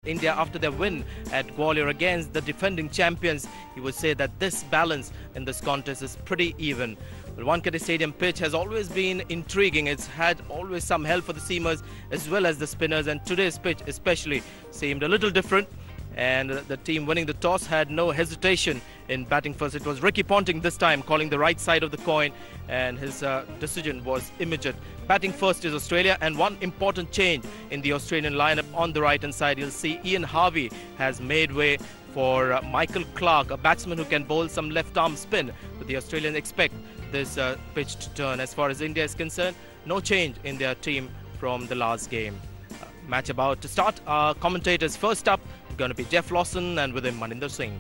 India after their win at Gwalior against the defending champions. He would say that this balance in this contest is pretty even. The Wankhede Stadium pitch has always been intriguing. It's had always some help for the seamers as well as the spinners, and today's pitch especially seemed a little different. And the team winning the toss had no hesitation in batting first. It was Ricky Ponting this time calling the right side of the coin, and his decision was immediate. Batting first is Australia, and one important change in the Australian lineup on the right hand side. You'll see Ian Harvey has made way for Michael Clarke, a batsman who can bowl some left arm spin. But the Australians expect this pitch to turn. As far as India is concerned, no change in their team from the last game. Match about to start. Our commentators first up going to be Jeff Lawson, and with him Maninder Singh.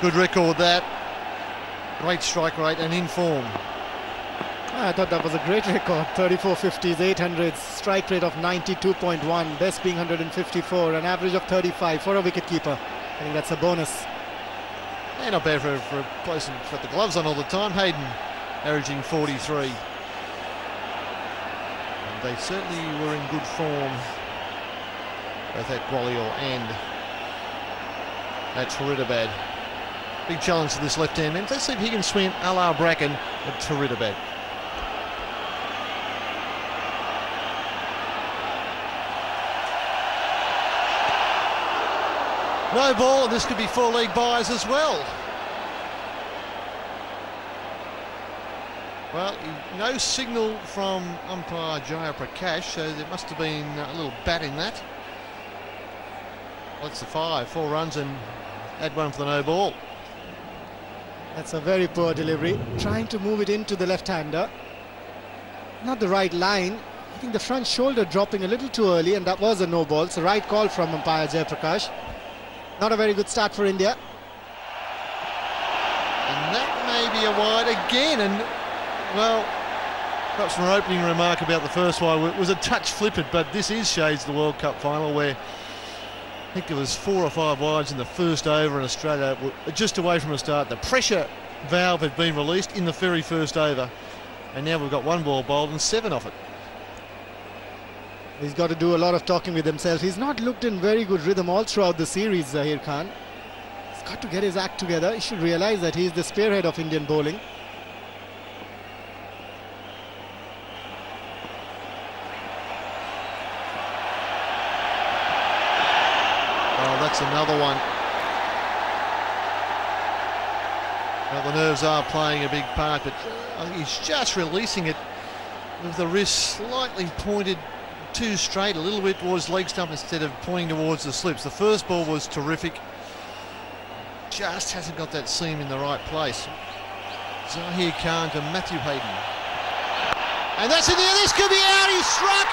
Good record that. Great strike rate and in form. I thought that was a great record. 34 50s, 800s, strike rate of 92.1, best being 154, an average of 35 for a wicketkeeper. I think that's a bonus. Yeah, not bad for a person who's got the gloves on all the time. Hayden averaging 43. They certainly were in good form, both at Gwalior and at Faridabad. Big challenge to this left-hand man. Let's see if he can swing a la Bracken at Faridabad. No ball, and this could be four-leg buys as well. Well, no signal from umpire Jaya Prakash, so there must have been a little bat in that. Well, it's the 4 runs and add one for the no ball. That's a very poor delivery, trying to move it into the left-hander. Not the right line. I think the front shoulder dropping a little too early, and that was a no ball. It's the right call from umpire Jaya Prakash. Not a very good start for India. And that may be a wide again, and well, perhaps an opening remark about the first one. It was a touch flippant, but this is shades of the World Cup final where I think there was 4 or 5 wides in the first over, and Australia were just away from a start. The pressure valve had been released in the very first over, and now we've got 1 ball bowled and 7 off it. He's got to do a lot of talking with himself. He's not looked in very good rhythm all throughout the series, Zahir Khan. He's got to get his act together. He should realise that he's the spearhead of Indian bowling. That's another one. Well, the nerves are playing a big part, but I think he's just releasing it with the wrist slightly pointed too straight, a little bit towards leg stump instead of pointing towards the slips. The first ball was terrific. Just hasn't got that seam in the right place. Zahir Khan to Matthew Hayden. And that's in there. This could be out. He struck.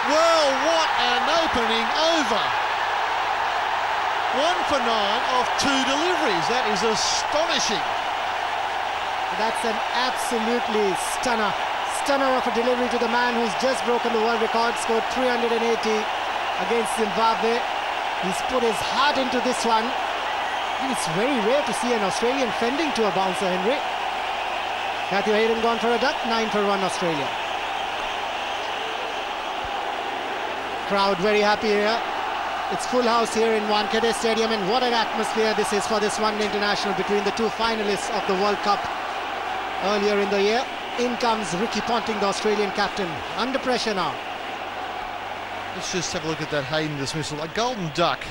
Well, what an opening over. 1 for 9 off 2 deliveries. That is astonishing. That's an absolutely stunner of a delivery to the man who's just broken the world record, scored 380 against Zimbabwe. He's put his heart into this one. And it's very rare to see an Australian fending to a bouncer, Henry. Matthew Hayden gone for a duck, 9 for 1 Australia. Crowd very happy here. It's full house here in Wankhede Stadium, and what an atmosphere this is for this one-day international between the 2 finalists of the World Cup earlier in the year. In comes Ricky Ponting, the Australian captain, under pressure now. Let's just have a look at that Hayden dismissal. A golden duck,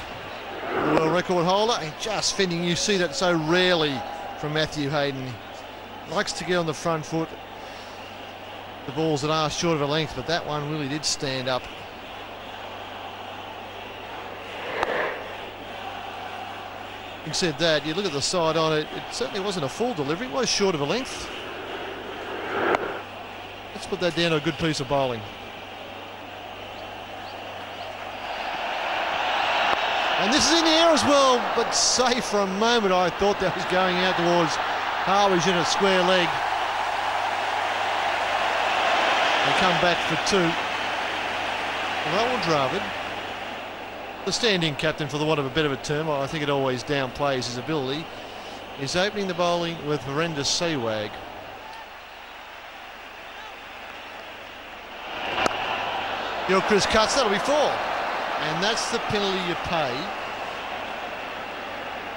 the world record holder, and just fending. You see that so rarely from Matthew Hayden. He likes to get on the front foot. The balls that are short of a length, but that one really did stand up. Having said that, you look at the side on it, it certainly wasn't a full delivery, it was short of a length. Let's put that down to a good piece of bowling. And this is in the air as well, but safe for a moment. I thought that was going out towards Harwich in a square leg. They come back for 2. Well, Dravid, the stand-in captain, for the want of a bit of a term, I think it always downplays his ability, is opening the bowling with Virender Sehwag. Gilchrist cuts, that'll be 4. And that's the penalty you pay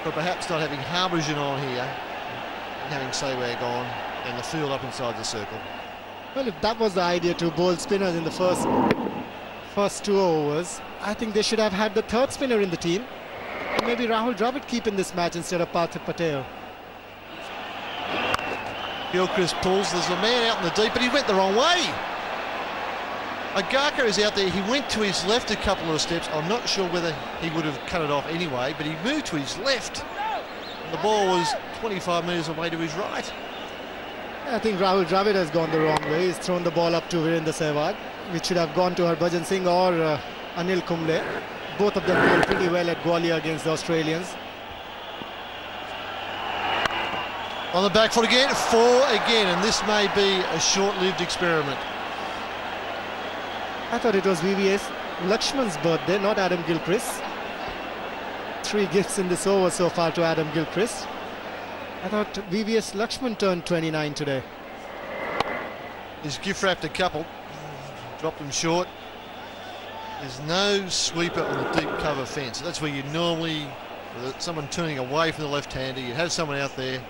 for perhaps not having Harbison on here and having Sawag on and the field up inside the circle. Well, if that was the idea to bowl spinners in the first 2 overs, I think they should have had the third spinner in the team. And maybe Rahul Dravid keep in this match instead of Partha Patel. Gilchrist pulls, there's a man out in the deep, but he went the wrong way. Agarkar is out there, he went to his left a couple of steps. I'm not sure whether he would have cut it off anyway, but he moved to his left. And the ball was 25 metres away to his right. I think Rahul Dravid has gone the wrong way. He's thrown the ball up to Virendra Sehwag, which should have gone to Harbhajan Singh or Anil Kumble. Both of them played pretty well at Gwalior against the Australians. On the back foot again, 4 again, and this may be a short-lived experiment. I thought it was VVS Lakshman's birthday, not Adam Gilchrist. 3 gifts in this over so far to Adam Gilchrist. I thought VVS Lakshman turned 29 today. He's gift-wrapped a couple, dropped them short. There's no sweeper on the deep cover fence. That's where you normally, with someone turning away from the left-hander, you have someone out there.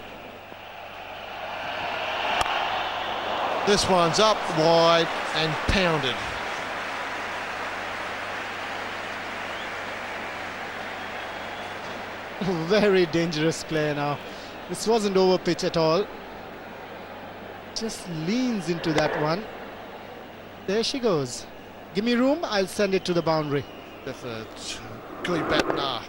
This one's up wide and pounded. Very dangerous play now. This wasn't over pitch at all. Just leans into that one. There she goes. Give me room, I'll send it to the boundary. Definite. Gui Batnar.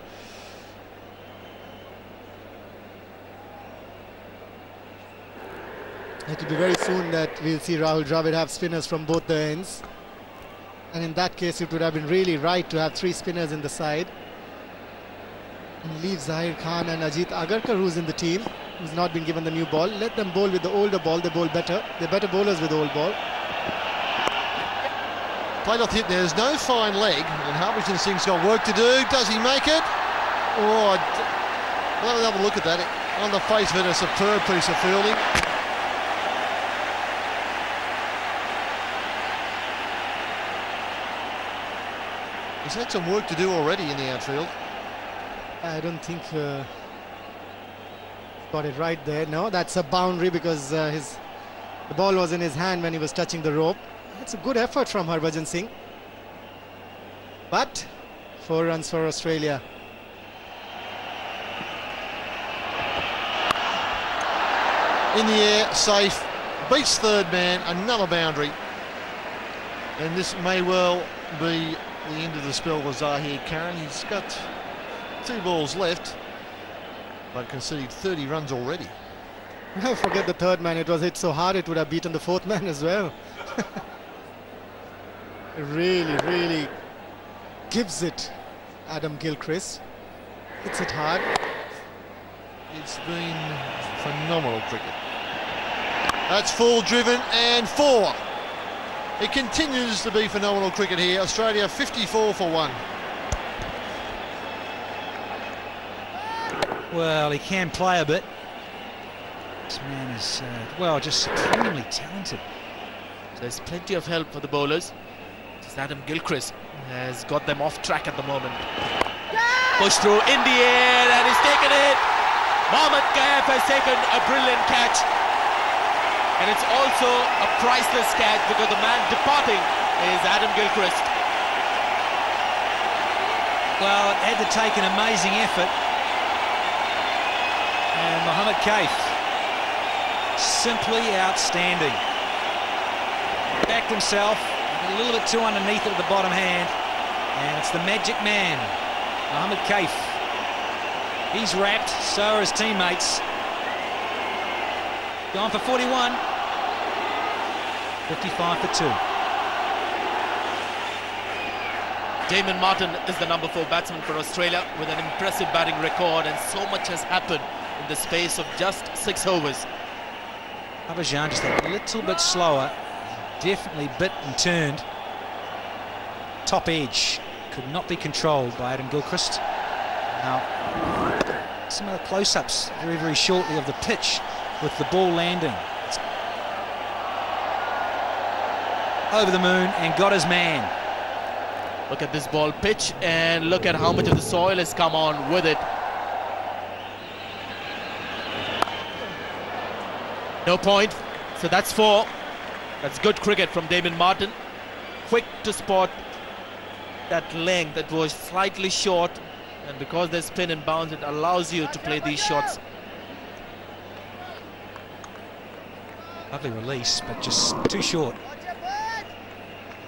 It will be very soon that we'll see Rahul Dravid have spinners from both the ends. And in that case, it would have been really right to have 3 spinners in the side. And leave Zahir Khan and Ajit Agarkar, who's in the team, who's not been given the new ball. Let them bowl with the older ball. They bowl better. They're better bowlers with the old ball. Played off the hit. There's no fine leg, and Harbhajan Singh's got work to do. Does he make it? Oh, we'll have a look at that. On the face of it, a superb piece of fielding. He's had some work to do already in the outfield. I don't think got it right there. No, that's a boundary because the ball was in his hand when he was touching the rope. It's a good effort from Harbhajan Singh. But 4 runs for Australia. In the air, safe, beats third man, another boundary. And this may well be the end of the spell with Zahir Khan. He's got 2 balls left, but conceded 30 runs already. Forget the third man, it was hit so hard it would have beaten the 4th man as well. Really gives it Adam Gilchrist. Hits it hard. It's been phenomenal cricket. That's full driven and 4. It continues to be phenomenal cricket here. Australia 54 for 1. Well, he can play a bit. This man is, well, just supremely talented. So there's plenty of help for the bowlers. Just Adam Gilchrist has got them off track at the moment. Push through in the air and he's taken it. Mohammad Kaif has taken a brilliant catch. And it's also a priceless catch because the man departing is Adam Gilchrist. Well, it had to take an amazing effort. And Mohammad Kaif, simply outstanding. Backed himself, a little bit too underneath it at the bottom hand. And it's the magic man, Mohammad Kaif. He's wrapped, so are his teammates. Gone for 41. 55 for 2. Damon Martin is the number 4 batsman for Australia with an impressive batting record, and so much has happened in the space of just 6 overs. Harbhajan just a little bit slower, definitely bit and turned. Top edge could not be controlled by Adam Gilchrist. Now, some of the close-ups very shortly of the pitch with the ball landing. It's over the moon and got his man. Look at this ball pitch and look at how much of the soil has come on with it. No point, so that's 4. That's good cricket from Damon Martin. Quick to spot that length that was slightly short, and because there's spin and bounce, it allows you to play these shots. Lovely release, but just too short.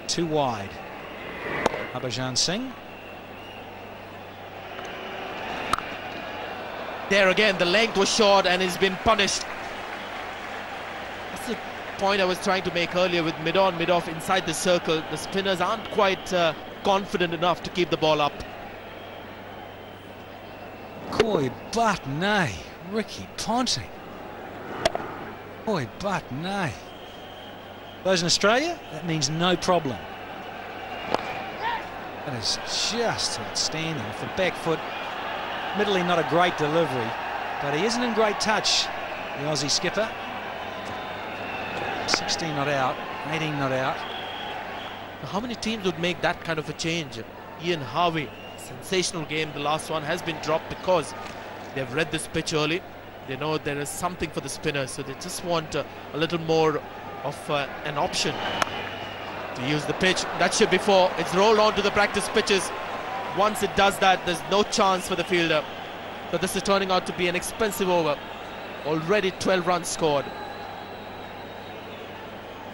Too wide. Harbhajan Singh. There again, the length was short and he's been punished. That's the point I was trying to make earlier with mid-on, mid-off inside the circle. The spinners aren't quite confident enough to keep the ball up. Koi but nay. Ricky Ponting. Koi but nay. Those in Australia, that means no problem. That is just outstanding. Off the back foot. Admittedly not a great delivery, but he isn't in great touch, the Aussie skipper. 16 not out, 18 not out. How many teams would make that kind of a change? Ian Harvey, sensational game. The last one has been dropped because they've read this pitch early. They know there is something for the spinners, so they just want a little more of an option to use the pitch. That should be 4. It's rolled on to the practice pitches. Once it does that, there's no chance for the fielder. So this is turning out to be an expensive over. Already 12 runs scored.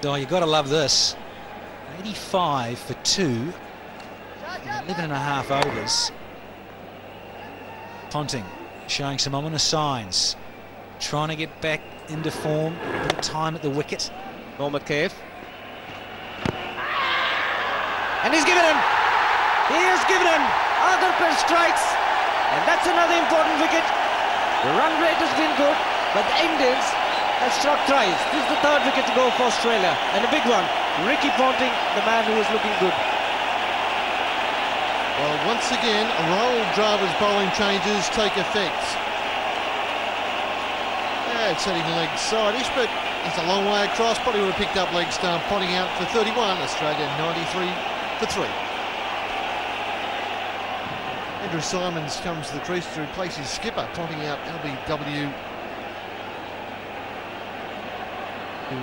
Oh, you got to love this. 85 for 2. 11 and a half overs. Ponting showing some ominous signs. Trying to get back into form. A bit of time at the wicket. Mohammad Kaif. And he's given him. He has given him. Agarkar strikes. And that's another important wicket. The run rate has been good, but the Indians have struck thrice. This is the 3rd wicket to go for Australia. And a big one. Ricky Ponting, the man who is looking good. Well, once again, Rahul Dravid's bowling changes take effect. Yeah, it's hitting leg side-ish, but it's a long way across. Probably would have picked up leg stump, Ponting out for 31. Australia 93 for 3. Andrew Simons comes to the crease to replace his skipper, Ponting out LBW to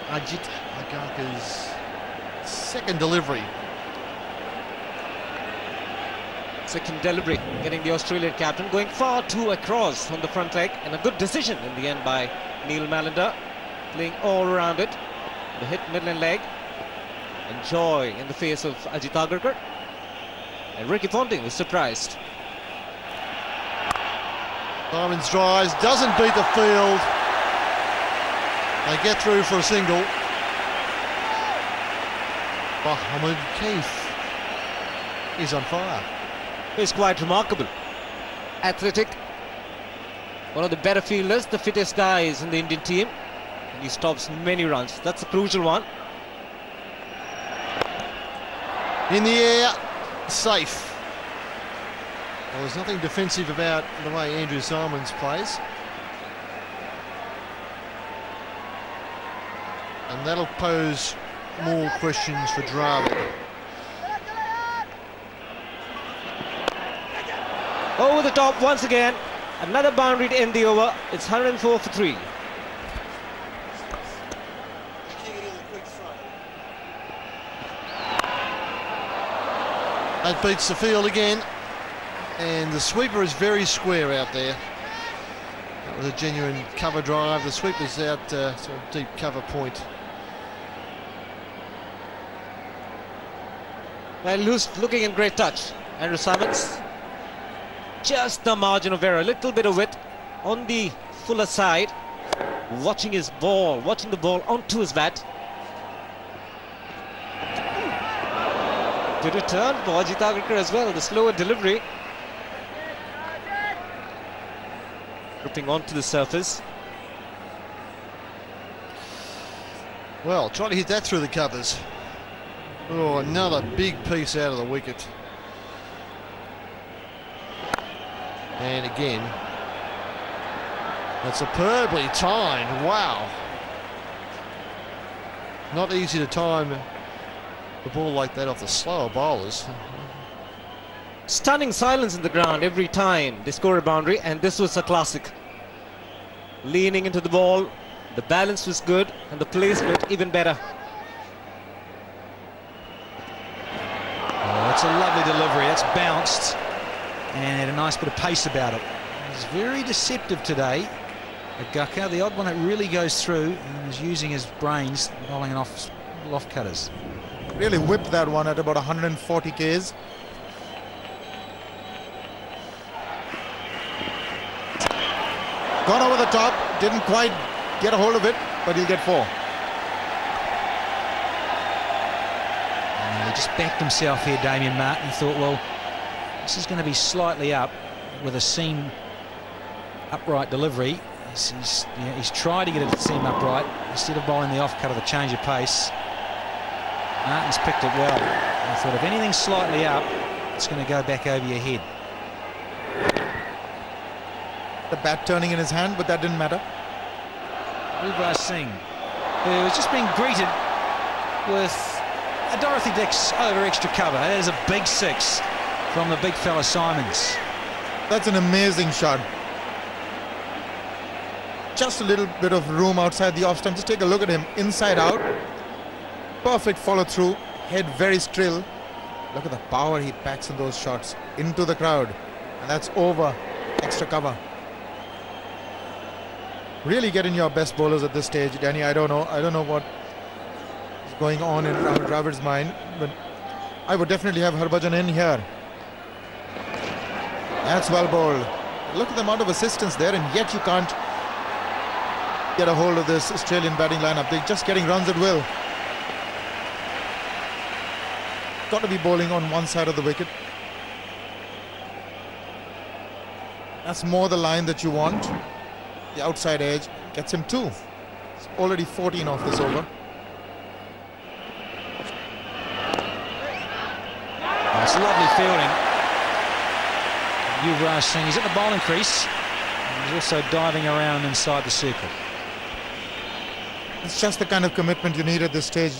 Ajit Agarkar's 2nd delivery. Second delivery, getting the Australian captain going far too across on the front leg, and a good decision in the end by Neil Malander, playing all around it. The hit middle leg, and joy in the face of Ajit Agarkar. And Ricky Ponting was surprised. Simons drives, doesn't beat the field. They get through for a single. Mohammad Kaif is on fire. It's quite remarkable. Athletic. One of the better fielders, the fittest guys in the Indian team. And he stops many runs. That's a crucial one. In the air, safe. Well, there's nothing defensive about the way Andrew Simons plays. And that'll pose more questions for Dravid. Over the top once again. Another boundary to end the over. It's 104 for 3. That beats the field again. And the sweeper is very square out there. That was a genuine cover drive. The sweeper's out sort of deep cover point. Well, who's looking in great touch? Andrew Simons. Just the margin of error, a little bit of width on the fuller side. Watching his ball, watching the ball onto his bat. Good return for Ajit Agarkar as well, the slower delivery. Gripping onto the surface. Well, trying to hit that through the covers. Oh, another big piece out of the wicket. And again, that's superbly timed. Wow. Not easy to time the ball like that off the slower bowlers. Stunning silence in the ground every time they score a boundary, and this was a classic. Leaning into the ball, the balance was good, and the placement even better. Oh, that's a lovely delivery. That's bounced and had a nice bit of pace about it. He's very deceptive today. Agaka, the odd one that really goes through, and is using his brains, bowling off cutters. Really whipped that one at about 140 k's. Gone over the top, didn't quite get a hold of it, but he'll get 4. And he just backed himself here, Damien Martin. He thought, well, this is going to be slightly up with a seam upright delivery. He's tried to get it to seam upright instead of bowling the off cut of the change of pace. Martin's picked it well. I thought if anything's slightly up, it's going to go back over your head. The bat turning in his hand, but that didn't matter. Yuvraj Singh, who was just being greeted with a Dorothy Dix over extra cover. That is a big 6 from the big fella Simons. That's an amazing shot. Just a little bit of room outside the off stump. Just take a look at him, inside out. Perfect follow through, head very still. Look at the power he packs in those shots into the crowd, and that's over extra cover. Really get in your best bowlers at this stage, Danny. I don't know what is going on in Dravid's mind, but I would definitely have Harbhajan in here. That's well bowled. Look at the amount of assistance there, and yet you can't get a hold of this Australian batting lineup. They're just getting runs at will. Got to be bowling on one side of the wicket. That's more the line that you want. The outside edge gets him 2. It's already 14 off this over. It's lovely fielding. Yuvraj Singh, he's at the bowling crease. And he's also diving around inside the circle. It's just the kind of commitment you need at this stage,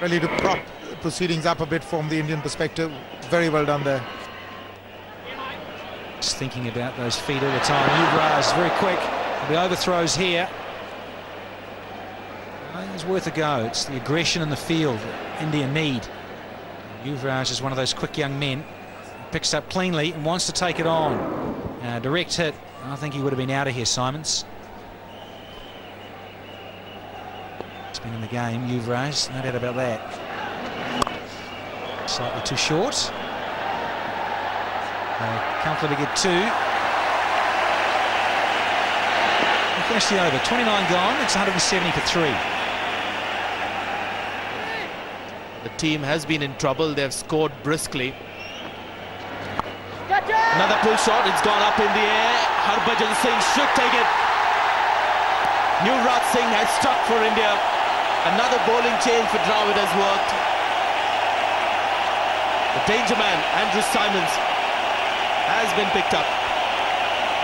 really, to prop the proceedings up a bit from the Indian perspective. Very well done there. Just thinking about those feet all the time. Yuvraj very quick. The overthrows here. I think it's worth a go. It's the aggression in the field that India need. Yuvraj is one of those quick young men. Picks up cleanly and wants to take it on. Direct hit. I think he would have been out of here, Simons. It's been in the game, Yuvraj, no doubt about that. Slightly too short. Comfortably get 2. And finish the over. 29 gone. It's 170 for 3. The team has been in trouble. They've scored briskly. Another pull shot. It's gone up in the air. Harbhajan Singh should take it. Yuvraj Singh has struck for India. Another bowling change for Dravid has worked. The danger man, Andrew Simons, has been picked up.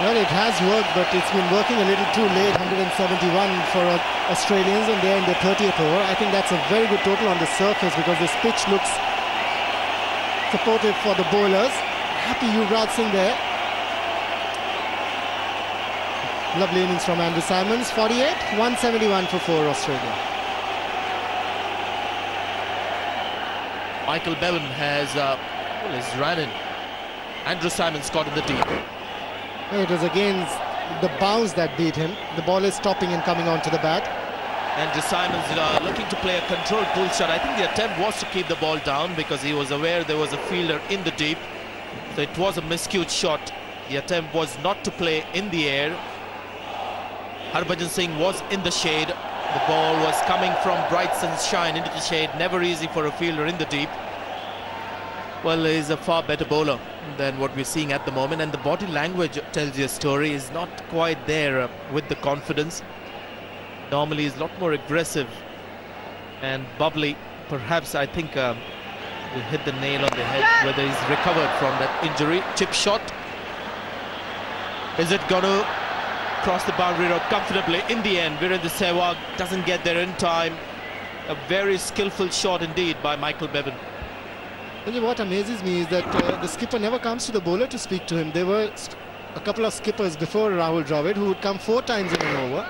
Well, it has worked, but it's been working a little too late. 171 for Australians, and they're in the 30th over. I think that's a very good total on the surface because this pitch looks supportive for the bowlers. Happy Yuvraj Singh there. Lovely innings from Andrew Simons. 48, 171 for 4 Australia. Michael Bevan has run in. Andrew Simons caught in the deep. It was against the bounce that beat him. The ball is stopping and coming onto the bat. Andrew Simons looking to play a controlled pull shot. I think the attempt was to keep the ball down because he was aware there was a fielder in the deep. So it was a miscued shot. The attempt was not to play in the air. Harbhajan Singh was in the shade. The ball was coming from bright sunshine into the shade. Never easy for a fielder in the deep. Well, he's a far better bowler than what we're seeing at the moment, and the body language tells you a story. Is not quite there with the confidence. Normally he's a lot more aggressive and bubbly. Perhaps I think we hit the nail on the head, whether he's recovered from that injury. Chip shot. Is it going to cross the boundary road comfortably? In the end, Virendra Sehwag doesn't get there in time. A very skillful shot indeed by Michael Bevan. What amazes me is that the skipper never comes to the bowler to speak to him. There were a couple of skippers before Rahul Dravid who would come 4 times in an over.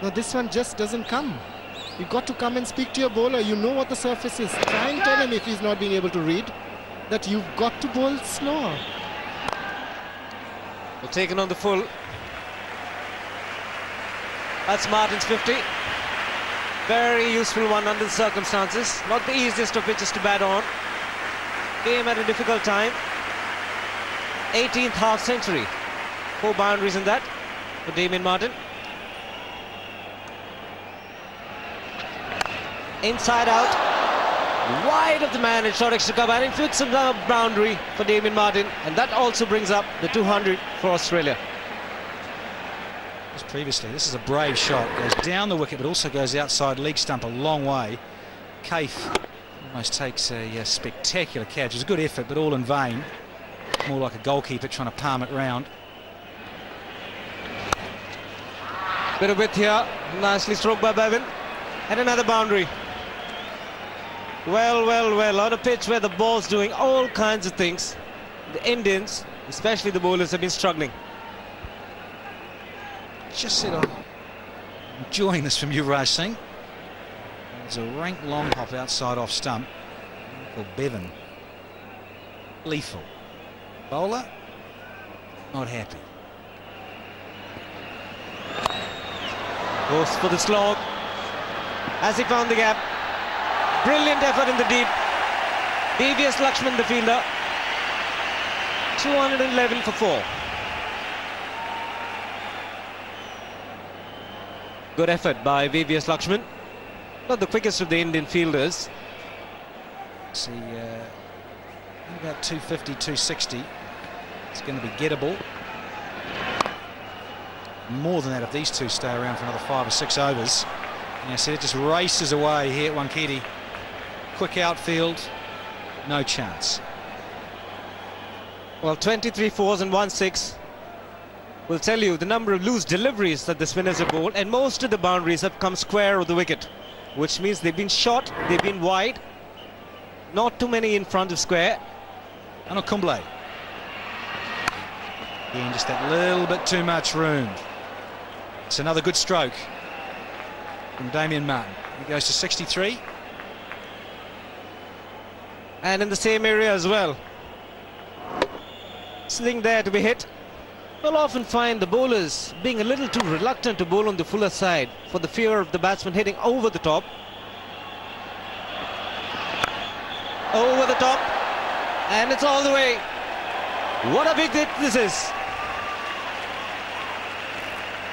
Now this one just doesn't come. You've got to come and speak to your bowler. You know what the surface is. Try and tell him, if he's not being able to read, that you've got to bowl slower. Well, taken on the full. That's Martin's 50. Very useful one under the circumstances. Not the easiest of pitches to bat on. Game at a difficult time. 18th half century. 4 boundaries in that for Damien Martin. Inside out. Wide of the man and short extra cover, and it fits another boundary for Damien Martin, and that also brings up the 200 for Australia. As previously, this is a brave shot. Goes down the wicket, but also goes outside leg stump a long way. Kaif almost takes a spectacular catch. It was a good effort, but all in vain. More like a goalkeeper trying to palm it round. Bit of width here, nicely stroked by Bevan, and another boundary. Well, on a pitch where the ball's doing all kinds of things, the Indians, especially the bowlers, have been struggling. Just said I'm enjoying this from Yuvraj Singh. There's a rank long hop outside off stump. Michael Bevan. Lethal. Bowler, not happy. Goes for the slog as he found the gap. Brilliant effort in the deep. TVS Lakshman, the fielder. 211 for 4. Good effort by TVS Lakshman. Not the quickest of the Indian fielders. See, about 250, 260. It's going to be gettable. More than that if these two stay around for another 5 or 6 overs. And I said it just races away here at Wankhede. Quick outfield, no chance. Well, 23 fours and 1 6 will tell you the number of loose deliveries that the spinners have bowled, and most of the boundaries have come square of the wicket, which means they've been short, they've been wide, not too many in front of square. And Kumble. Again, just that little bit too much room. It's another good stroke from Damien Martin. He goes to 63. And in the same area as well. Sitting there to be hit. We'll often find the bowlers being a little too reluctant to bowl on the fuller side for the fear of the batsman hitting over the top. Over the top. And it's all the way. What a big hit this is.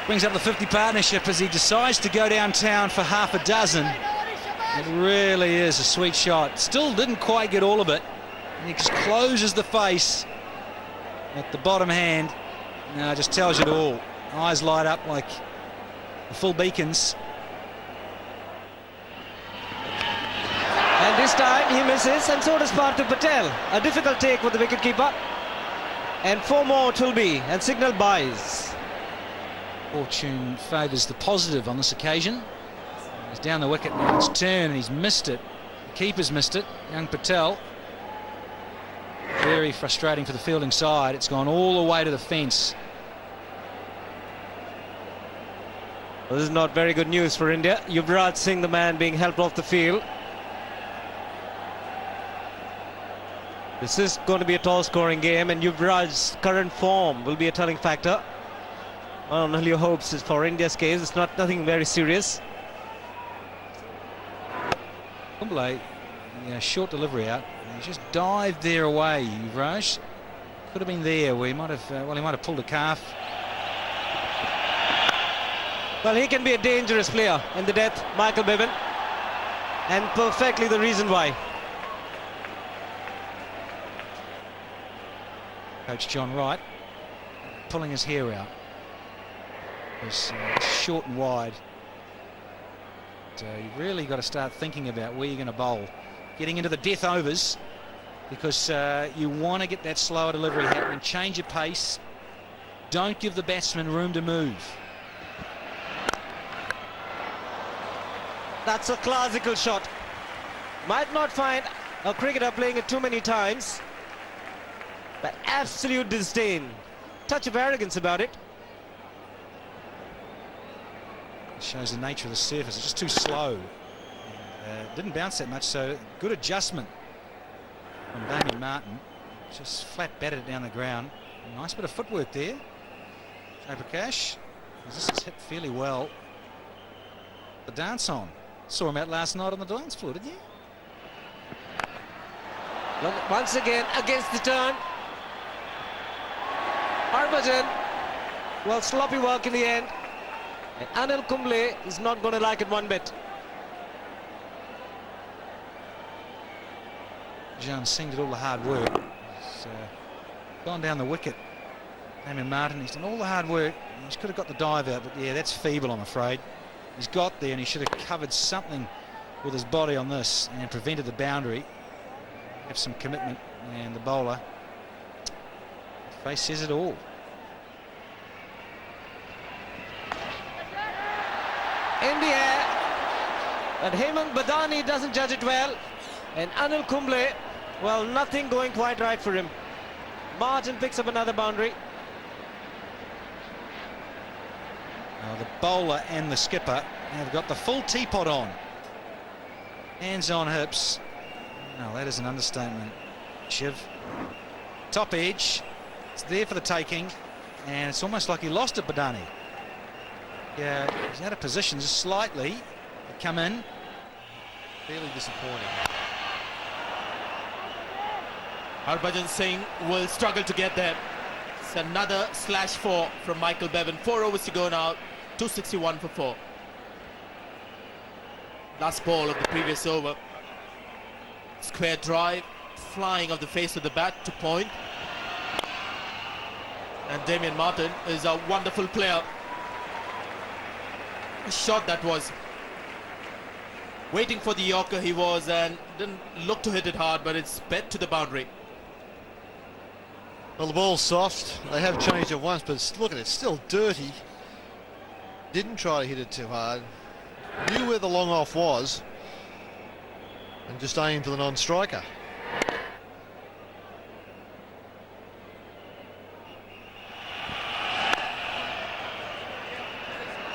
Brings up the 50 partnership as he decides to go downtown for half a dozen. It really is a sweet shot. Still didn't quite get all of it. And he just closes the face at the bottom hand. Now it just tells you it all. Eyes light up like the full beacons. And this time he misses, and so does Partha Patel. A difficult take for the wicketkeeper. And 4 more it will be, and signal buys. Fortune favours the positive on this occasion. He's down the wicket now, it's turn, and he's missed it. The keeper's missed it, young Patel. Very frustrating for the fielding side. It's gone all the way to the fence. Well, this is not very good news for India. Yuvraj Singh, the man being helped off the field. This is going to be a tall scoring game, and Yuvraj's current form will be a telling factor. Well, all your hopes is for India's case. It's nothing very serious. Kumble, short delivery out. He just dived there away, Yuvraj. Could have been there where he might have, he might have pulled a calf. Well, he can be a dangerous player in the death, Michael Bevan. And perfectly the reason why. Coach John Wright pulling his hair out. It's short and wide. You've really got to start thinking about where you're going to bowl. Getting into the death overs, because you want to get that slower delivery happening. Change your pace. Don't give the batsman room to move. That's a classical shot. Might not find a cricketer playing it too many times, but absolute disdain. Touch of arrogance about it. Shows the nature of the surface. It's just too slow. Didn't bounce that much, so good adjustment from Damien Martin. Just flat batted it down the ground. Nice bit of footwork there. Prakash. This is hit fairly well. The dance on. Saw him out last night on the dance floor, didn't you? Look, once again against the turn. Harbhajan. Well, sloppy work in the end. And Anil Kumble is not going to like it one bit. Jan Singh did all the hard work. He's gone down the wicket. Damien Martin, he's done all the hard work. He could have got the dive out, but yeah, that's feeble, I'm afraid. He's got there and he should have covered something with his body on this and prevented the boundary. Have some commitment, and the bowler, the face says it all. In the air, and Hemant Badani doesn't judge it well, and Anil Kumble, well, nothing going quite right for him. Martin picks up another boundary. Now the bowler and the skipper have got the full teapot on. Hands on hips. No, that is an understatement. Shiv. Top edge. It's there for the taking, and it's almost like he lost it, Badani. Yeah, he's out of position just slightly. They come in. Fairly disappointing. Harbhajan Singh will struggle to get there. It's another /4 from Michael Bevan. 4 overs to go now. 261 for 4. Last ball of the previous over. Square drive, flying off the face of the bat to point. And Damien Martin is a wonderful player. A shot that was. Waiting for the Yorker he was, and didn't look to hit it hard, but it's sped to the boundary. Well, the ball's soft. They have changed it once, but look at it, still dirty. Didn't try to hit it too hard. Knew where the long off was, and just aimed for the non-striker.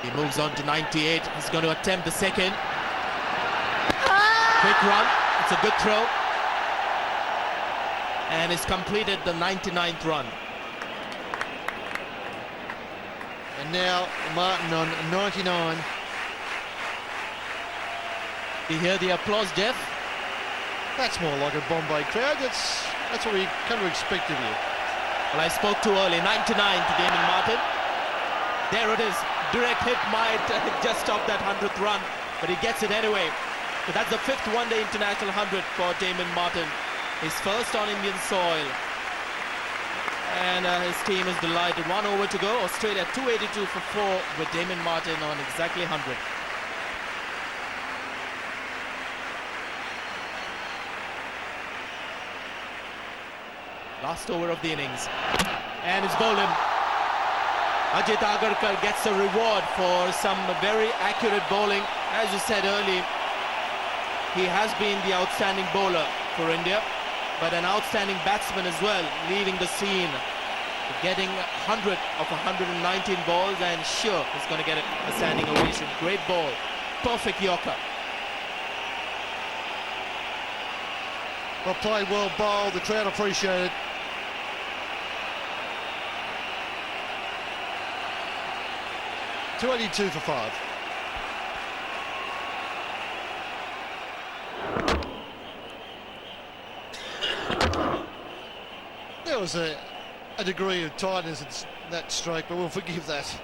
He moves on to 98. He's going to attempt the second. Quick run. It's a good throw. And he's completed the 99th run. And now Martin on 99. You hear the applause, Jeff? That's more like a Bombay crowd. That's what we come to expect of you. Well, I spoke too early. 99 to Damien Martin. There it is. Direct hit might just stop that 100th run, but he gets it anyway. So that's the 5th one-day international 100 for Damien Martin. His first on Indian soil. And his team is delighted. 1 over to go. Australia 282 for 4 with Damien Martin on exactly 100. Last over of the innings. And it's bowled him. Ajit Agarkar gets a reward for some very accurate bowling. As you said earlier, he has been the outstanding bowler for India, but an outstanding batsman as well, leading the scene, getting 100 of 119 balls, and sure, he's going to get a standing ovation. Great ball, perfect Yorker. Well played, well bowled. The crowd appreciate it. .282 for 5. There was a degree of tightness in that stroke, but we'll forgive that.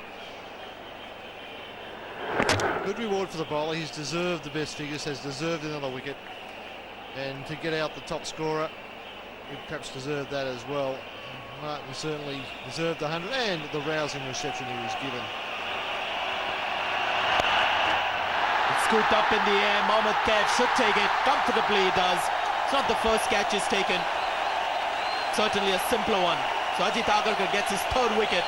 Good reward for the bowler. He's deserved the best figures, has deserved another wicket, and to get out the top scorer, he perhaps deserved that as well. Martin certainly deserved the 100 and the rousing reception he was given. Scooped up in the air. Mohammad Kaif should take it. Comfortably he does. It's not the first catch he's taken. Certainly a simpler one. So Ajit Agarkar gets his 3rd wicket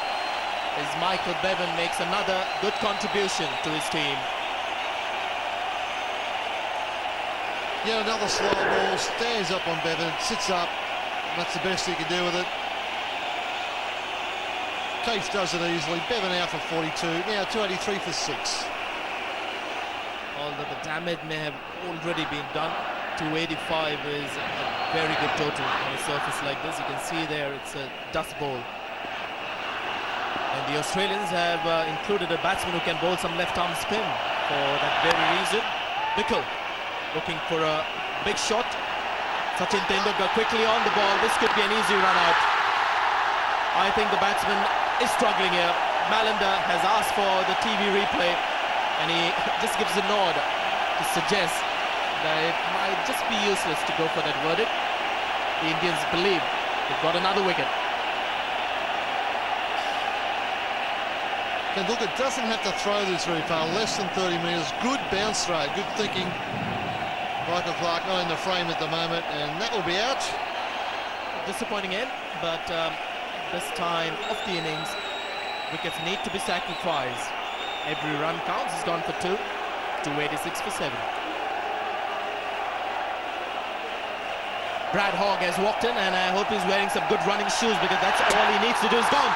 as Michael Bevan makes another good contribution to his team. Yet another slow ball, stands up on Bevan, sits up, and that's the best he can do with it. Case does it easily, Bevan out for 42, now 283 for 6. Although the damage may have already been done, 285 is a very good total on a surface like this. You can see there it's a dust bowl. And the Australians have included a batsman who can bowl some left-arm spin for that very reason. Bickle looking for a big shot. Sachin Tendulkar quickly on the ball. This could be an easy run out. I think the batsman is struggling here. Mallinder has asked for the TV replay and he just gives a nod to suggest that it might just be useless to go for that verdict. The Indians believe they've got another wicket. Tendulkar doesn't have to throw this very far, less than 30 metres. Good bounce throw, good thinking. Michael Clark not in the frame at the moment, and that will be out. Disappointing end, but this time of the innings, wickets need to be sacrificed. Every run counts. He's gone for 2, 286 for 7. Brad Hogg has walked in, and I hope he's wearing some good running shoes because that's all he needs to do. Is gone.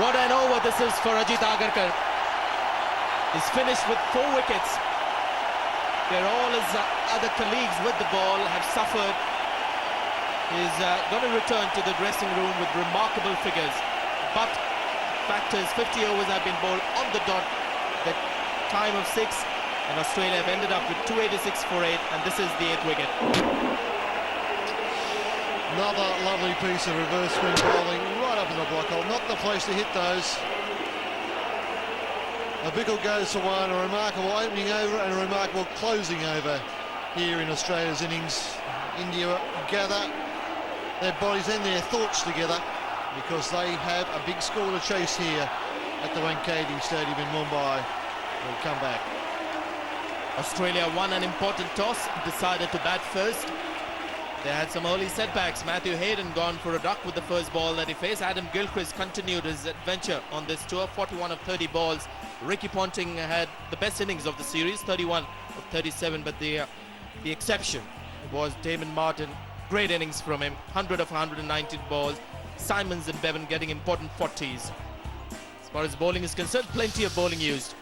What an over this is for Ajit Agarkar. He's finished with 4 wickets. Where all his other colleagues with the ball have suffered. He's going to return to the dressing room with remarkable figures. But fact is, 50 overs have been bowled on the dot. The time of 6, and Australia have ended up with 286 for 8, and this is the 8th wicket. Another lovely piece of reverse swing bowling right up in the block hole. Not the place to hit those. A Bickle goes for one, a remarkable opening over and a remarkable closing over here in Australia's innings. India gather their bodies and their thoughts together because they have a big score to chase here at the Wankhede Stadium in Mumbai. We'll come back. Australia won an important toss, decided to bat first. They had some early setbacks. Matthew Hayden gone for a duck with the first ball that he faced. Adam Gilchrist continued his adventure on this tour, 41 of 30 balls. Ricky Ponting had the best innings of the series, 31 of 37, but the exception was Damon Martin. Great innings from him, 100 of 119 balls. Simons and Bevan getting important 40s. As far as bowling is concerned, plenty of bowling used.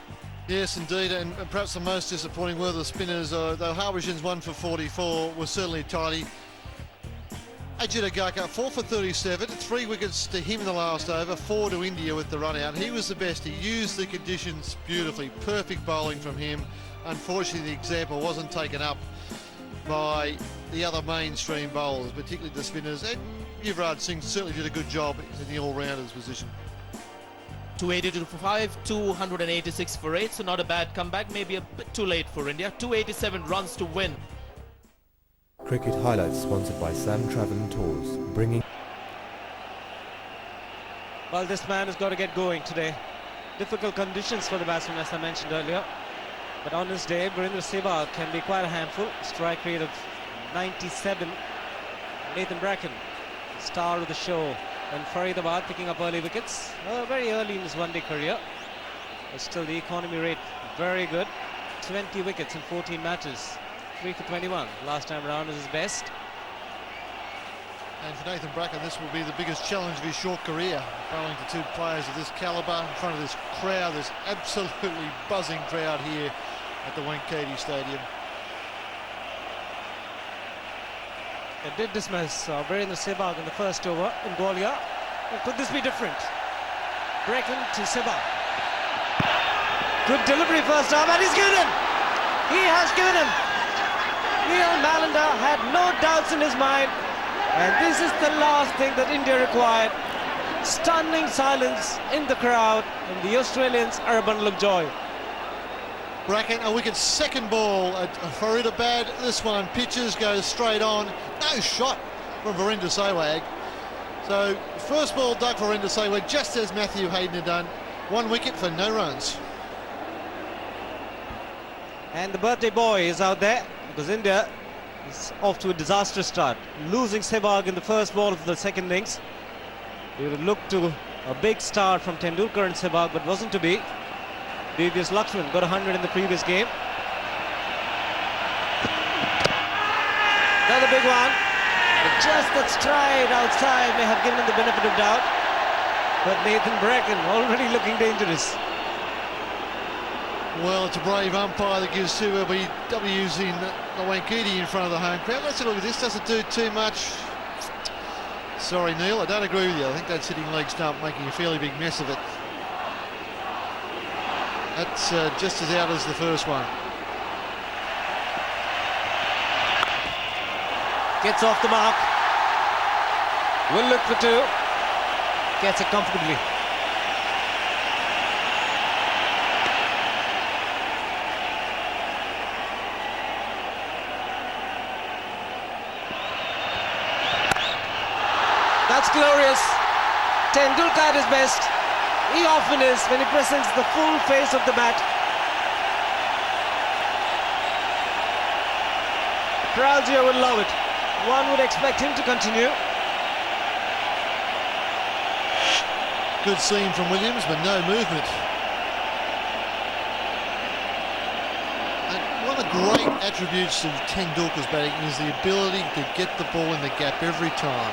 Yes, indeed, and perhaps the most disappointing were the spinners, though Harbhajan's 1 for 44 was certainly tidy. Ajit Agarkar 4 for 37, 3 wickets to him in the last over, 4 to India with the run out. He was the best. He used the conditions beautifully. Perfect bowling from him. Unfortunately, the example wasn't taken up by the other mainstream bowlers, particularly the spinners. And Yuvraj Singh certainly did a good job in the all-rounders position. 282 for 5, 286 for 8, so not a bad comeback. Maybe a bit too late for India. 287 runs to win. Cricket highlights sponsored by Sam Travel Tours, bringing... Well, this man has got to get going today. Difficult conditions for the batsman, as I mentioned earlier. But on his day, Virendra Sehwag can be quite a handful. Strike rate of 97. Nathan Bracken, star of the show. And Faridabad picking up early wickets. Very early in his one-day career. But still the economy rate very good. 20 wickets in 14 matches. 3 for 21. Last time around is his best. And for Nathan Bracken, this will be the biggest challenge of his short career. Bowling to 2 players of this calibre in front of this crowd, this absolutely buzzing crowd here at the Wankhede Stadium. They did dismiss Virendra Sehwag in the first over in Gwalior. Could this be different? Bracken to Sehwag. Good delivery first time, and he's given him. He has given him. Neil Mallinder had no doubts in his mind, and this is the last thing that India required. Stunning silence in the crowd, and the Australians are a bundle of joy. Bracken, a wicket second ball at Faridabad. This one pitches, goes straight on. No shot from Virendra Sehwag. So first ball dug for Virendra Sehwag, just as Matthew Hayden had done. 1 wicket for no runs. And the birthday boy is out there because India is off to a disastrous start. Losing Sehwag in the first ball of the second innings. We would look to a big start from Tendulkar and Sehwag, but wasn't to be. TVS Cup got 100 in the previous game. Another big one. But just that stride outside may have given him the benefit of doubt. But Nathan Bracken already looking dangerous. Well, it's a brave umpire that gives two LBWs in the Wankiti in front of the home crowd. Let's have a look at this. Doesn't do too much. Sorry, Neil, I don't agree with you. I think that's hitting leg stump, making a fairly big mess of it. That's just as out as the first one. Gets off the mark. Will look for two. Gets it comfortably. That's glorious. Tendulkar at his best. He often is when he presents the full face of the bat. Crowds here will love it. One would expect him to continue. Good seam from Williams, but no movement. And one of the great attributes of Tendulkar's batting is the ability to get the ball in the gap every time.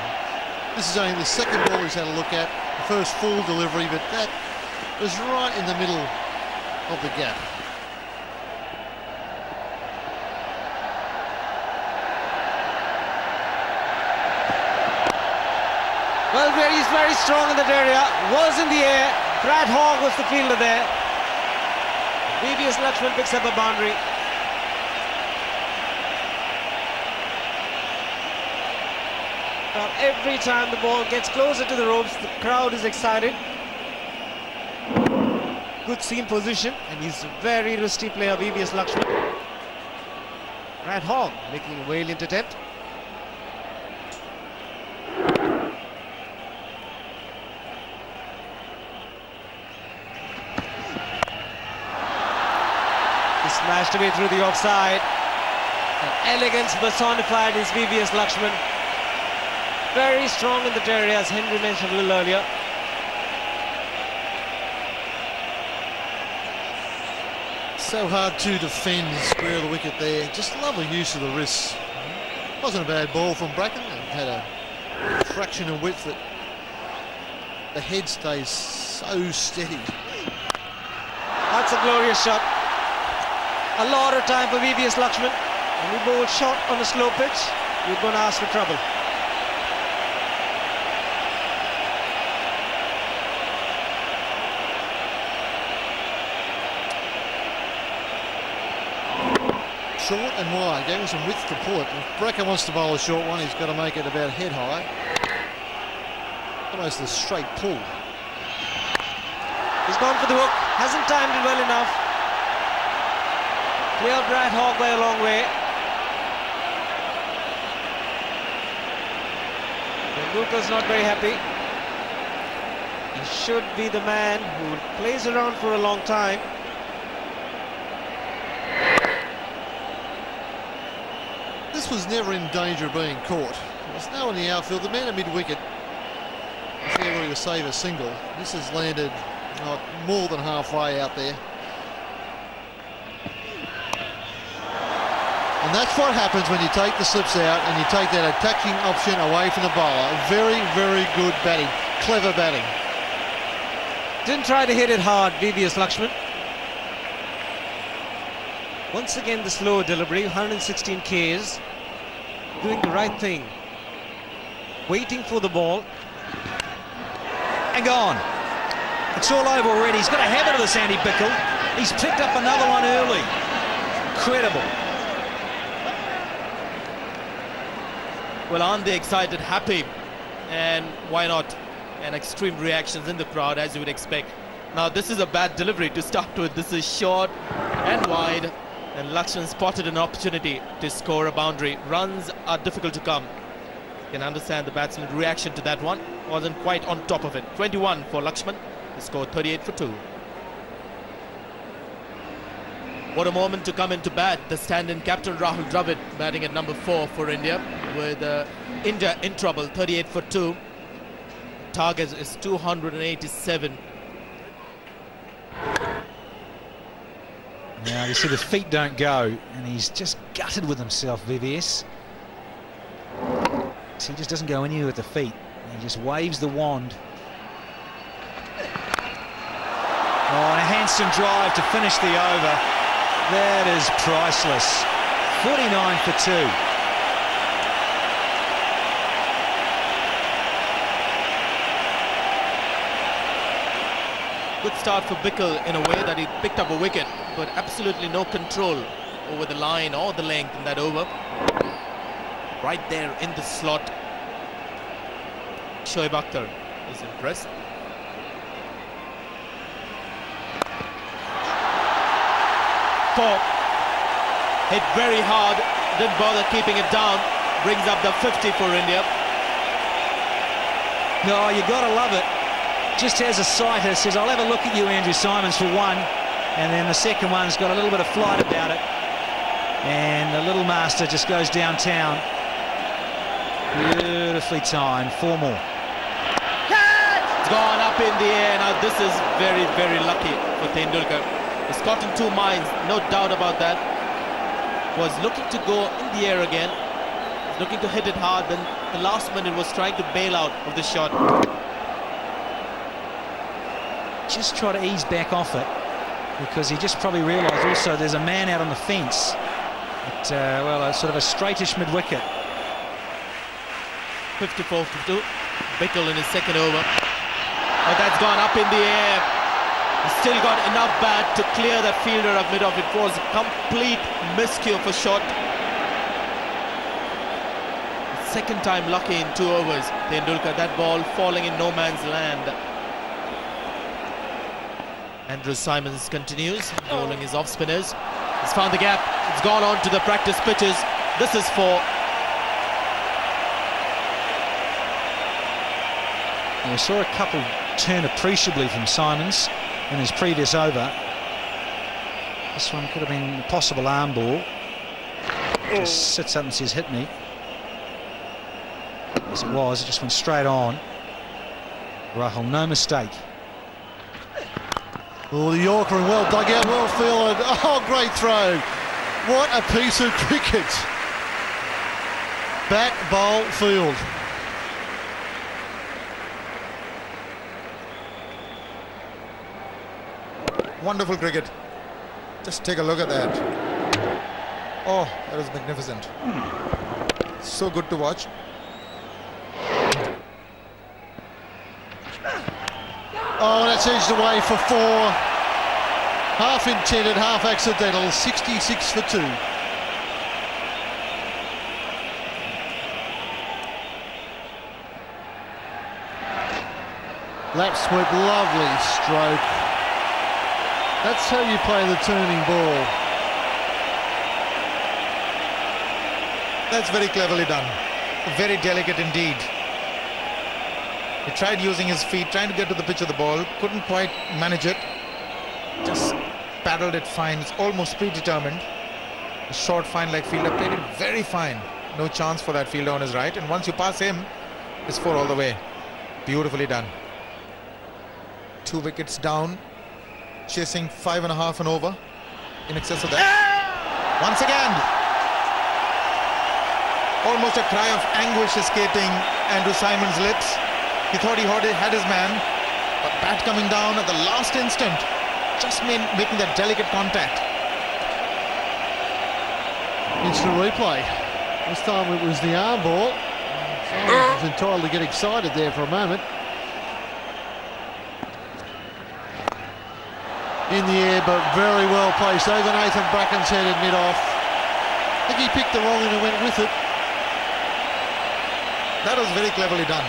This is only the second ball he's had a look at. The first full delivery, but that was right in the middle of the gap. Well, he's very strong in that area. Was in the air. Brad Hogg was the fielder there. VVS Lakshman picks up a boundary. Now, every time the ball gets closer to the ropes, the crowd is excited. Good seam position, and he's a very risky player, VVS Lakshman. Brad Hogg making a valiant attempt. Smashed away through the offside. And elegance personified is VVS Lakshman. Very strong in that area, as Henry mentioned a little earlier. So hard to defend and square the wicket there. Just lovely use of the wrists. Wasn't a bad ball from Bracken. It had a fraction of width that the head stays so steady. That's a glorious shot. A lot of time for VVS Lakshman. When you bowl shot on a slow pitch, you're going to ask for trouble. Short and wide, gave him some width to pull it. If Bracken wants to bowl a short one, he's got to make it about head high. Almost a straight pull. He's gone for the hook, hasn't timed it well enough. Cleared Brad Hogg by a long way. Tendulkar's not very happy. He should be the man who plays around for a long time. This was never in danger of being caught. There's no one in the outfield. The man at mid-wicket is there ready to save a single. This has landed more than halfway out there. And that's what happens when you take the slips out and you take that attacking option away from the bowler. Very, very good batting. Clever batting. Didn't try to hit it hard, VVS Lakshman. Once again, the slow delivery, 116 Ks. Doing the right thing. Waiting for the ball. And gone. It's all over already. He's got a habit of this, Andy Bickle. He's picked up another one early. Incredible. Well, aren't they excited, happy? And why not? And extreme reactions in the crowd, as you would expect. Now, this is a bad delivery to start with. This is short and wide. And Lakshman spotted an opportunity to score a boundary. Runs are difficult to come. You can understand the batsman's reaction to that one. Wasn't quite on top of it. 21 for Lakshman. He scored 38 for 2. What a moment to come into bat. The stand-in captain Rahul Dravid batting at number 4 for India, with India in trouble. 38 for 2. Target is 287. Now you see the feet don't go, and he's just gutted with himself, VVS. he just doesn't go anywhere with the feet. He just waves the wand. Oh, and a handsome drive to finish the over. That is priceless. 49 for 2. Good start for Bickle in a way that he picked up a wicket, but absolutely no control over the line or the length in that over. Right there in the slot. Shoaib Akhtar is impressed. Four. Hit very hard, didn't bother keeping it down. Brings up the 50 for India. No, you gotta love it. Just has a sighter, says, I'll have a look at you, Andrew Simons, for one. And then the second one's got a little bit of flight about it. And the little master just goes downtown. Beautifully timed. 4 more. It's gone up in the air. Now this is very, very lucky for Tendulkar. He's caught in 2 minds, no doubt about that. Was looking to go in the air again. Looking to hit it hard. Then the last minute was trying to bail out of the shot. Just try to ease back off it, because he just probably realised also there's a man out on the fence at, well, a sort of a straightish mid-wicket. 54 for 2. Bickle in his second over. Oh, that's gone up in the air. He's still got enough bat to clear that fielder of mid-off. It was a complete miscue for shot. Second time lucky in 2 overs. Tendulkar, that ball falling in no man's land. Andrew Simons continues, bowling his off-spinners. He's found the gap. It's gone on to the practice pitches. This is 4. And we saw a couple turn appreciably from Simons in his previous over. This one could have been a possible arm ball. Just sits up and says, hit me. As it was, it just went straight on. Rahul, no mistake. Oh, the Yorker, and well dug out, well fielded. Oh, great throw. What a piece of cricket. Bat, bowl, field. Wonderful cricket. Just take a look at that. Oh, that was magnificent. So good to watch. Oh, that's edged away for 4. Half intended, half accidental. 66 for 2. Lap sweep, lovely stroke. That's how you play the turning ball. That's very cleverly done. Very delicate indeed. He tried using his feet, trying to get to the pitch of the ball, couldn't quite manage it. Just paddled it fine. It's almost predetermined. A short, fine leg fielder played it very fine. No chance for that fielder on his right. And once you pass him, it's 4 all the way. Beautifully done. 2 wickets down. Chasing 5.5 and over. In excess of that. Once again. Almost a cry of anguish escaping Andrew Simons' lips. He thought he had his man, but bat coming down at the last instant, just making that delicate contact. Instant replay. This time it was the arm ball. Simons was entitled to get excited there for a moment. In the air, but very well placed over Nathan Bracken's head at mid-off. I think he picked the wrong and went with it. That was very cleverly done.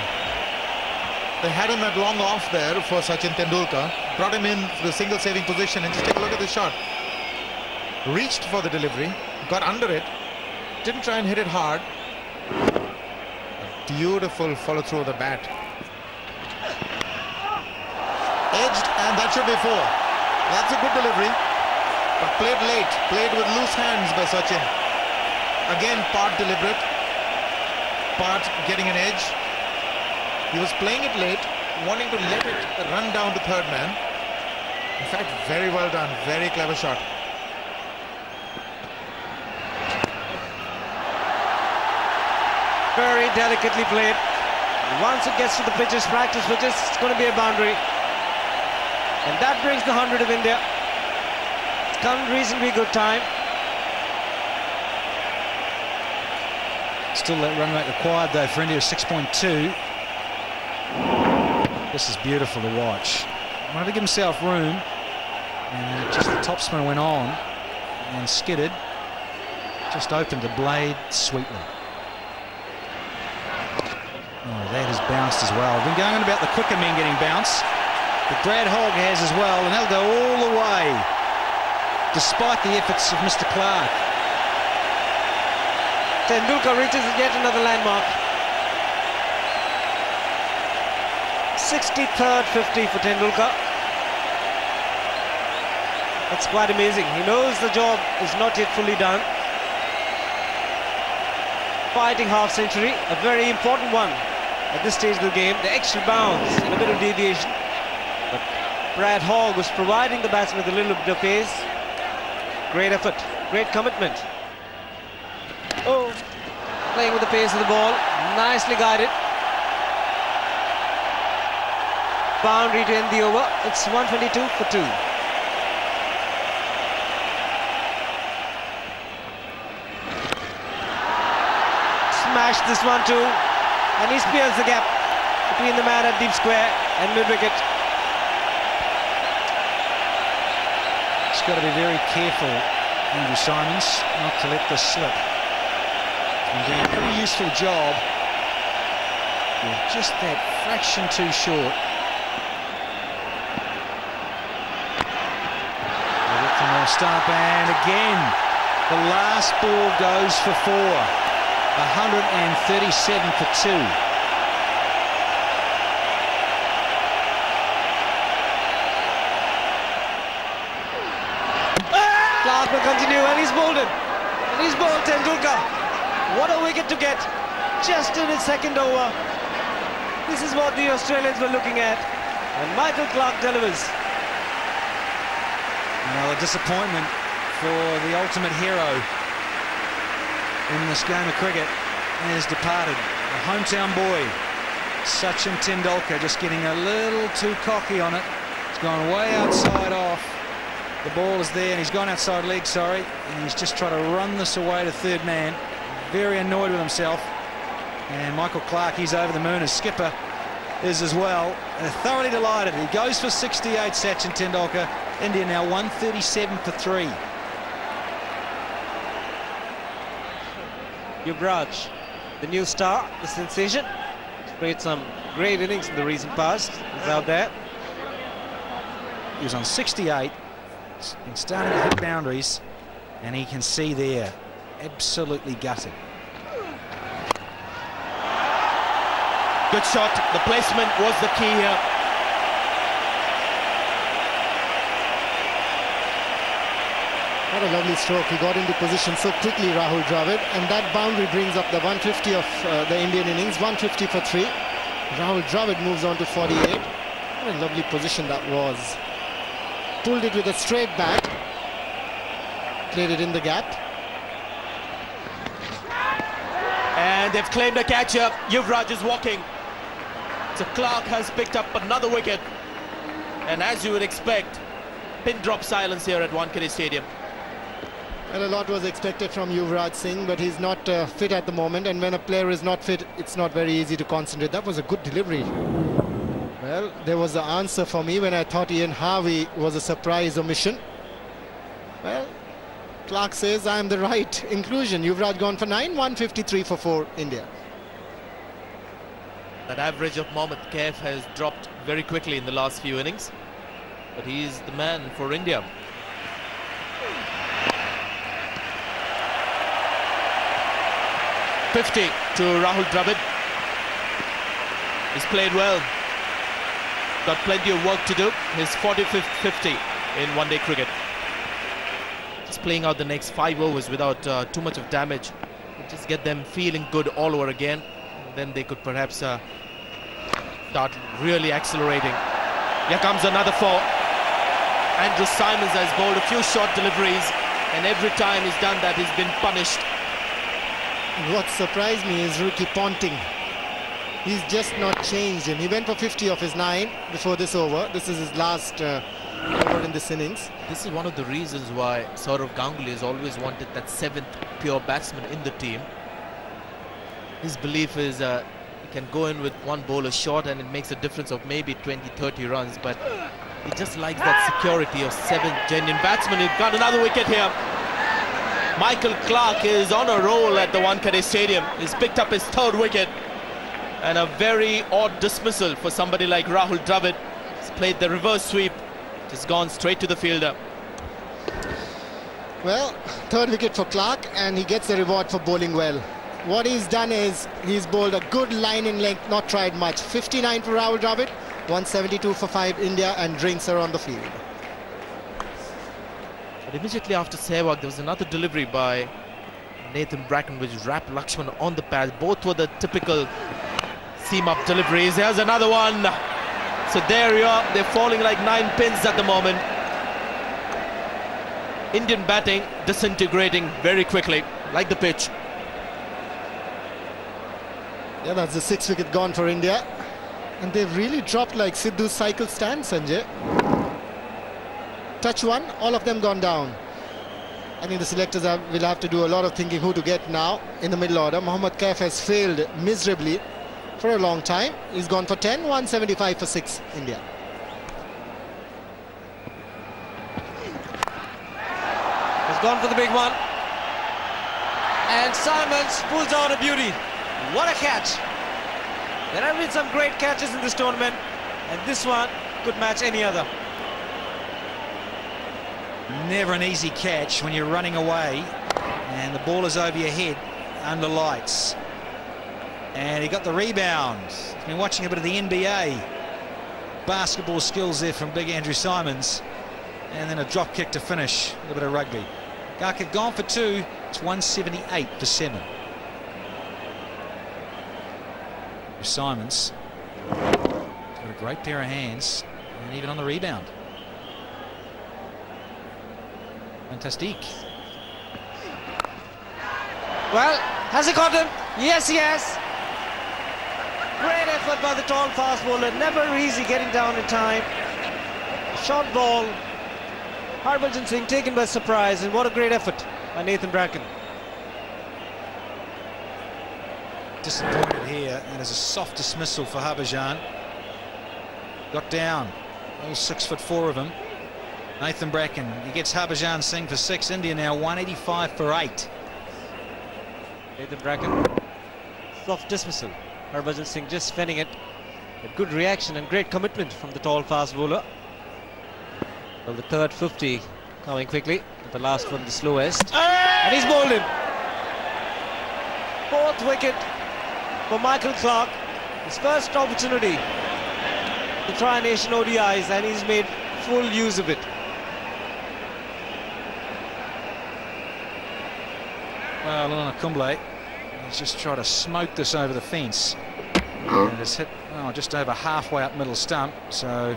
They had him at long off there for Sachin Tendulkar, brought him in for the single saving position, and just take a look at the shot. Reached for the delivery, got under it, didn't try and hit it hard. A beautiful follow through of the bat. Edged, and that should be 4. That's a good delivery, but played late, played with loose hands by Sachin. Again, part deliberate, part getting an edge. He was playing it late, wanting to let it run down to third man. In fact, very well done, very clever shot. Very delicately played. Once it gets to the pitches, practice pitches, it's going to be a boundary. And that brings the 100 of India. It's come reasonably good time. Still that run rate required though for India, 6.2. This is beautiful to watch. Wanted to give himself room, and just the topspin went on and skidded. Just opened the blade sweetly. Oh, that has bounced as well. Been going on about the quicker men getting bounced, but Brad Hogg has as well, and they'll go all the way, despite the efforts of Mr. Clark. Tendulkar reaches yet another landmark. 63rd 50 for Tendulkar. That's quite amazing. He knows the job is not yet fully done. Fighting half century, a very important one at this stage of the game. The extra bounce and a bit of deviation. But Brad Hogg was providing the batsman with a little bit of pace. Great effort, great commitment. Oh, playing with the pace of the ball, nicely guided. Boundary to end the over. It's 122 for 2. Smashed this one too, and he spears the gap between the man at deep square and mid-wicket. He's got to be very careful, Andrew Simons, not to let this slip. He's been doing a pretty useful job. Yeah, just that fraction too short. Start, and again the last ball goes for 4. 137 for 2. Clark will continue, and he's bowled it. And he's bowled Tendulkar. What a wicket to get just in his second over. This is what the Australians were looking at, and Michael Clark delivers. Well, a disappointment for the ultimate hero in this game of cricket has departed. A hometown boy, Sachin Tendulkar, just getting a little too cocky on it. It's gone way outside off. The ball is there, and he's gone outside leg, sorry, and he's just trying to run this away to third man. Very annoyed with himself. And Michael Clark, he's over the moon as skipper is as well. They're thoroughly delighted. He goes for 68, Sachin Tendulkar. India now 137 for 3. Yuvraj, the new star, the sensation. Played some great innings in the recent past. He's out there. He was on 68, and starting to hit boundaries, and he can see there, absolutely gutted. Good shot. The placement was the key here. What a lovely stroke. He got into position so quickly, Rahul Dravid, and that boundary brings up the 150 of the Indian innings, 150 for 3. Rahul Dravid moves on to 48. What a lovely position that was. Pulled it with a straight bat, played it in the gap. And they've claimed a catcher. Yuvraj is walking. So Clark has picked up another wicket. And as you would expect, pin drop silence here at Wankhede Stadium. Well, a lot was expected from Yuvraj Singh, but he's not fit at the moment, and when a player is not fit, it's not very easy to concentrate. That was a good delivery. Well, there was the answer for me when I thought Ian Harvey was a surprise omission. Well, Clark says I am the right inclusion. Yuvraj gone for 9, 153 for 4, India. That average of Mohammad Kaif has dropped very quickly in the last few innings, but he is the man for India. .50 to Rahul Dravid. He's played well. Got plenty of work to do. His 45th 50 in one-day cricket. Just playing out the next 5 overs without too much of damage. Just get them feeling good all over again. Then they could perhaps start really accelerating. Here comes another 4. Andrew Simons has bowled a few short deliveries, and every time he's done that, he's been punished. And what surprised me is Ricky Ponting. He's just not changed him. He went for 50 of his 9 before this over. This is his last over in this innings. This is one of the reasons why Saurav Ganguly has always wanted that 7th pure batsman in the team. His belief is he can go in with one bowler short and it makes a difference of maybe 20-30 runs, but he just likes that security of 7 genuine batsmen. He's got another wicket here. Michael Clarke is on a roll at the Wankhede Stadium. He's picked up his 3rd wicket, and a very odd dismissal for somebody like Rahul Dravid. He's played the reverse sweep, just gone straight to the fielder. Well, 3rd wicket for Clarke, and he gets the reward for bowling well. What he's done is he's bowled a good line in length, not tried much. 59 for Rahul Dravid, 172 for 5 India, and drinks are on the field. But immediately after Sehwag, there was another delivery by Nathan Bracken, which wrapped Lakshman on the pad. Both were the typical seam-up deliveries. Here's another one. So there you are. They're falling like 9 pins at the moment. Indian batting disintegrating very quickly, like the pitch. Yeah, that's the 6th wicket gone for India. And they've really dropped like Sidhu's cycle stand, Sanjay. Touch 1, all of them gone down. I think the selectors will have to do a lot of thinking who to get now in the middle order. Mohammad Kaif has failed miserably for a long time. He's gone for 10, 175 for 6 India. He's gone for the big one. And Simons pulls out a beauty. What a catch. There have been some great catches in this tournament, and this one could match any other. Never an easy catch when you're running away and the ball is over your head under lights. And he got the rebound. He's been watching a bit of the NBA. Basketball skills there from big Andrew Simons. And then a drop kick to finish. A little bit of rugby. Garkha gone for 2. It's 178 for 7. Simons got a great pair of hands, and even on the rebound. Fantastic. Well, has he got him? Yes, he has. Great effort by the tall fast bowler. Never easy getting down in time. Short ball. Harbhajan Singh taken by surprise, and what a great effort by Nathan Bracken. Disappointed here, and there's a soft dismissal for Harbhajan. Got down, all 6'4" of him. Nathan Bracken, he gets Harbhajan Singh for 6. India now 185 for 8. Nathan Bracken, soft dismissal. Harbhajan Singh just fending it. A good reaction and great commitment from the tall fast bowler. Well, the 3rd 50 coming quickly, but the last one the slowest. And he's bowled him. 4th wicket for Michael Clarke. His first opportunity to try Nation ODIs, and he's made full use of it. Well, Lana Kumble, he's just tried to smoke this over the fence. And it's hit just over halfway up middle stump. So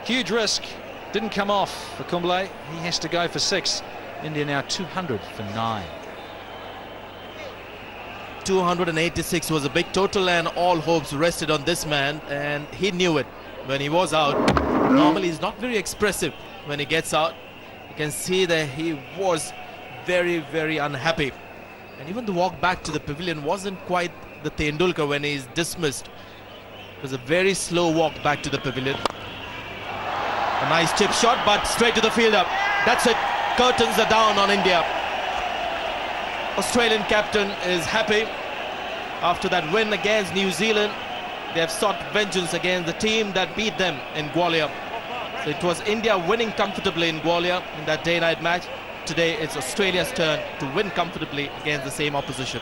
huge risk. Didn't come off for Kumble. He has to go for 6. India now 200 for 9. 286 was a big total, and all hopes rested on this man, and he knew it when he was out. Normally he's not very expressive when he gets out. You can see that he was very, very unhappy, and even the walk back to the pavilion wasn't quite the Tendulkar when he's dismissed. It was a very slow walk back to the pavilion. A nice chip shot, but straight to the fielder. That's it. Curtains are down on India. Australian captain is happy after that win against New Zealand. They have sought vengeance against the team that beat them in Gwalior. So it was India winning comfortably in Gwalior in that day-night match. Today it's Australia's turn to win comfortably against the same opposition.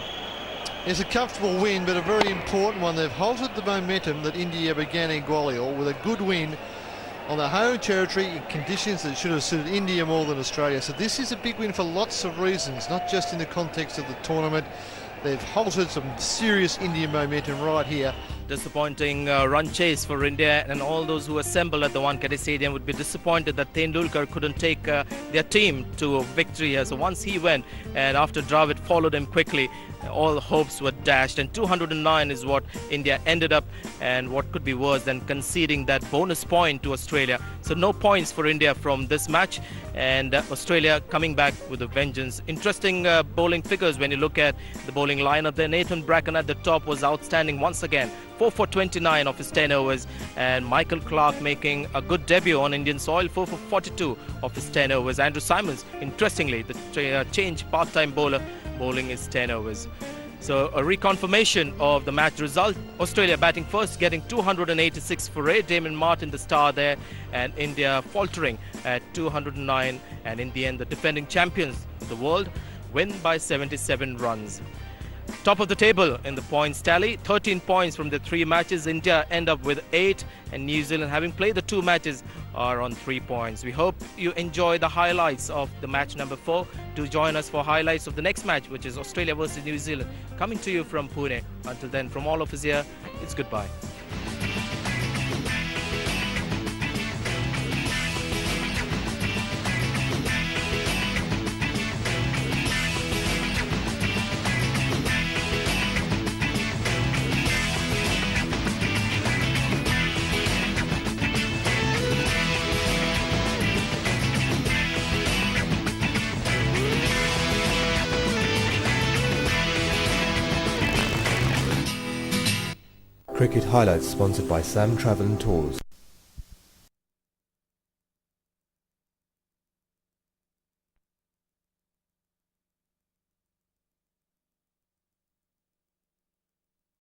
It's a comfortable win, but a very important one. They've halted the momentum that India began in Gwalior with a good win on their home territory in conditions that should have suited India more than Australia. So this is a big win for lots of reasons, not just in the context of the tournament. They've halted some serious Indian momentum right here. Disappointing run chase for India, and all those who assembled at the Wankhede Stadium would be disappointed that Tendulkar couldn't take their team to a victory here. So once he went, and after Dravid followed him quickly, all hopes were dashed, and 209 is what India ended up, and what could be worse than conceding that bonus point to Australia. So no points for India from this match, and Australia coming back with a vengeance. Interesting bowling figures when you look at the bowling lineup there. Nathan Bracken at the top was outstanding once again, 4 for 29 of his 10 overs, and Michael Clarke making a good debut on Indian soil, 4 for 42 of his 10 overs. Andrew Simons, interestingly, the change part-time bowler, bowling his 10 overs. So a reconfirmation of the match result. Australia batting first, getting 286 for 8. Damon Martin the star there, and India faltering at 209, and in the end the defending champions of the world win by 77 runs. Top of the table in the points tally, 13 points from the 3 matches. India end up with 8, and New Zealand, having played the 2 matches, are on 3 points. We hope you enjoy the highlights of the match number 4. Do join us for highlights of the next match, which is Australia versus New Zealand, coming to you from Pune. Until then, from all of us here, it's goodbye. Cricket highlights sponsored by Sam Travel and Tours.